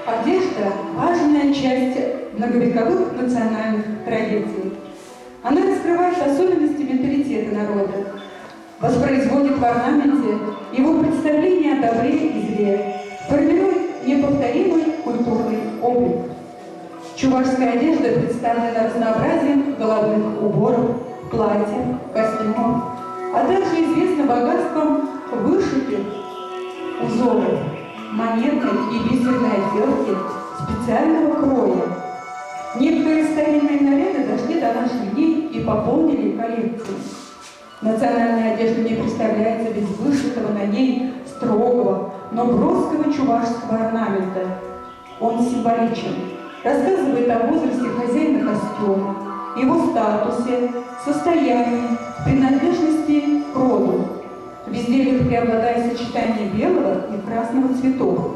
Одежда – важная часть многовековых национальных традиций. Она раскрывает особенности менталитета народа, воспроизводит в орнаменте его представление о добре и зле, формирует неповторимый культурный облик. Чувашская одежда представлена разнообразием головных уборов, платьев, костюмов, а также известна богатством вышитых узоров, монетной и бисерной отделки специального кроя. Некоторые старинные наряды дошли до наших дней и пополнили коллекцию. Национальная одежда не представляется без вышитого на ней строгого, но броского чувашского орнамента. Он символичен, рассказывает о возрасте хозяина костюма, его статусе, состоянии, принадлежности к роду. В изделиях преобладает сочетание белого и красного цветов.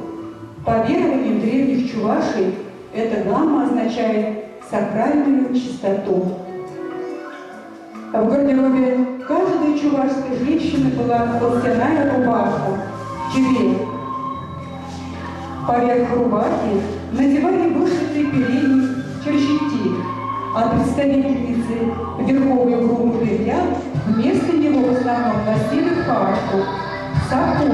По верованиям древних чувашей, эта гамма означает сакральную чистоту. В гардеробе каждой чувашской женщины была холстяная рубашка, чевей. Поверх рубахи надевали вышитый передник черщети, а представительницы верховой группы белья вместо него в основном носили фартук, сапог.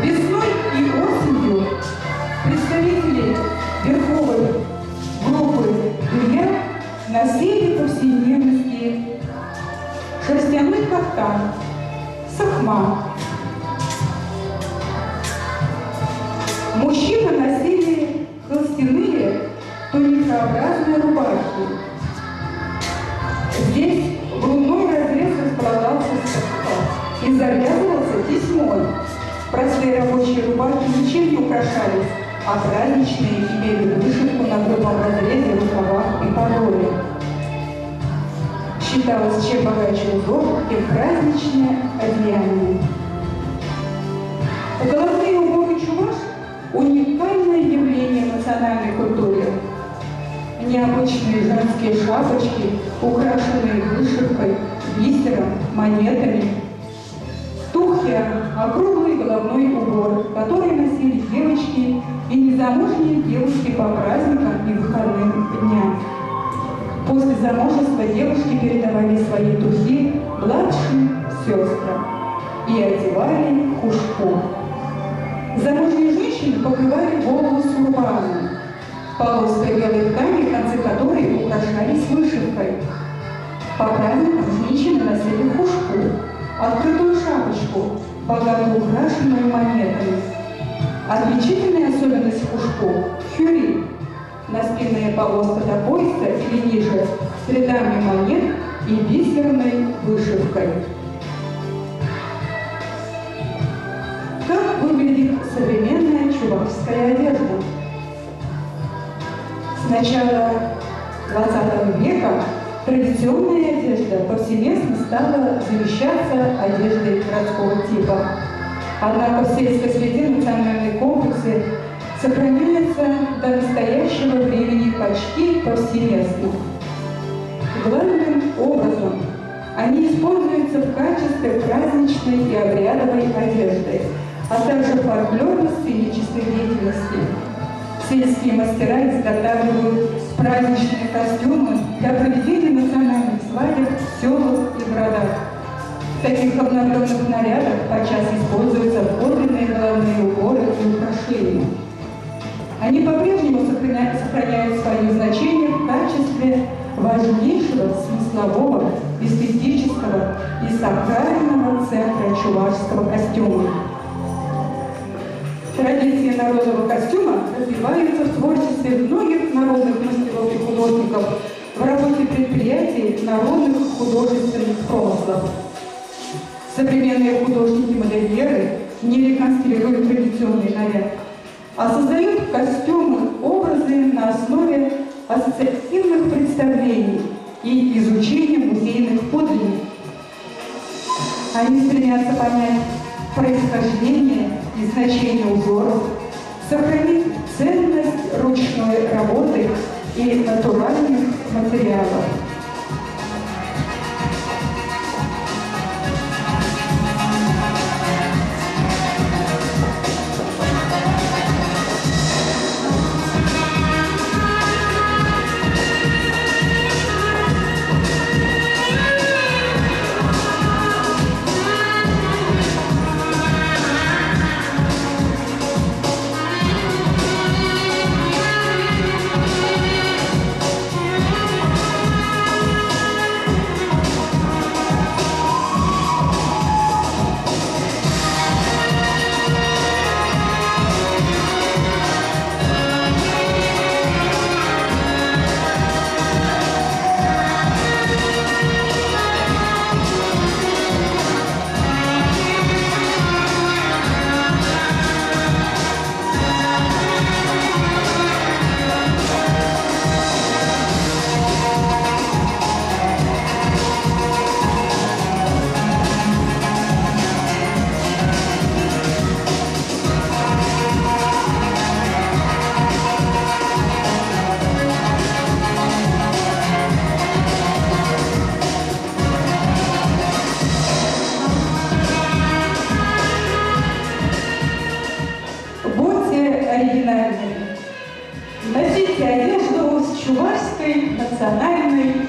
Весной и осенью представители верховой группы белья носили повседневности шерстяной кафтан, сахма. Мужчины носили холстяные туникообразные рубахи. Здесь грудной разрез располагался и завязывался тесьмой. Простые рабочие рубахи ничем не украшались, а праздничные имели вышивку на грубом разрезе, рукавах и подоле. Считалось, чем богаче узор, тем праздничное одеяние. Головные уборы чуваш – уникальное явление в национальной культуре. Необычные женские шапочки, украшенные вышивкой, бисером, монетами. Тухья – округлый головной убор, который носили девочки и незамужние девушки по праздникам и выходным дням. После замужества девушки передавали свои тухи младшим сестрам и одевали хушку. Замужние женщины покрывали голову сурбаном, полоской белой ткани, концы которой украшались вышивкой. По праздникам женщины носили хушку, открытую шапочку, богато украшенную монетами. Отличительная особенность хушку – хюри, наспинная полоска до пояса или ниже, с рядами монет и бисерной вышивкой. Как выглядит современная чувашская одежда? С начала XX века традиционная одежда повсеместно стала замещаться одеждой городского типа. Однако в сельской среде национальные комплексы сохраняются до настоящего времени почти повсеместно. Главным образом они используются в качестве праздничной и обрядовой одежды, а также фольклорно-сценической деятельности. Сельские мастера изготавливают праздничные костюмы для проведения национальных свадеб в селах и городах. В таких обновленных нарядах подчас используются подлинные головные уборы и украшения. Они по-прежнему сохраняют свое значение в качестве важнейшего смыслового, эстетического и сакрального центра чувашского костюма. Традиции народного костюма развиваются в творчестве многих народных мастеров и художников в работе предприятий народных художественных промыслов. Современные художники-модельеры не реконструируют традиционный наряд, а создают костюмы, образы на основе ассоциативных представлений и изучения музейных подлинников. Они стремятся понять происхождение и значение узоров, сохранить ценность ручной работы и натуральных материалов. Чувашской национальной